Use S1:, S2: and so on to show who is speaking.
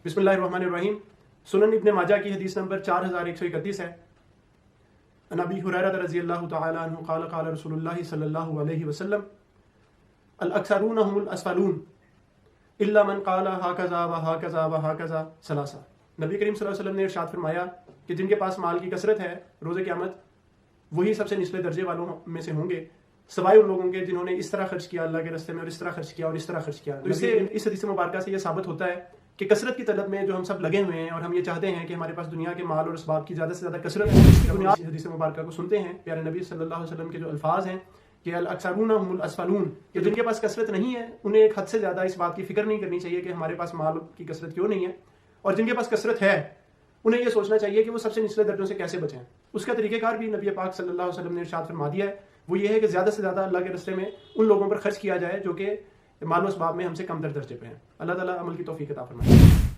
S1: बिस्मिल्लाहिर्रहमानिर्रहीम। सुनन इब्न माजा की हदीस नंबर 4131 है। अन अबी हुरैरा रज़ियल्लाहु तआला अन्हु क़ाल क़ाल रसूलुल्लाह सल्लल्लाहु अलैहि वसल्लम अल अक्सरून हुमुल अस्फलून इल्ला मन क़ाल हाकज़ा व हाकज़ा व हाकज़ा सलासा। नबी करीम सल्लल्लाहु अलैहि वसल्लम ने इरशाद फरमाया कि जिनके पास माल की कसरत है रोज़े क़यामत वही सबसे निचले दर्जे वालों में से होंगे, सवाए उन लोगों के जिन्होंने इस तरह खर्च किया अल्लाह के रस्ते में और इस तरह खर्च किया और इस तरह खर्च किया। तो इससे इस हदीस मुबारक से यह साबित होता है कि कसरत की तलब में जो हम सब लगे हुए हैं और हम ये चाहते हैं कि हमारे पास दुनिया के माल और असबाब की ज़्यादा से ज़्यादा कसरत है, इसकी बुनियाद हदीस मुबारक को सुनते हैं। प्यारे नबी सल्लल्लाहु अलैहि वसल्लम के जो अल्फाज हैं कि अल अक्सरून हुमुल अस्फलून, कि जिनके पास कसरत नहीं है उन्हें एक हद से ज़्यादा इस बात की फिक्र नहीं करनी चाहिए कि हमारे पास माल की कसरत क्यों नहीं है, और जिनके पास कसरत है उन्हें यह सोचना चाहिए कि वो सबसे निचले दर्जों से कैसे बचें। उसका तरीक़ेकार भी नबी पाक सल्लल्लाहु अलैहि वसल्लम ने इरशाद फरमा दिया है, वो ये है कि ज़्यादा से ज़्यादा अल्लाह के रस्ते में उन लोगों पर खर्च किया जाए जो कि माल और असबाब में हमसे कम दर्जे पे हैं। अल्लाह ताला अमल की तौफीक अता फरमाए।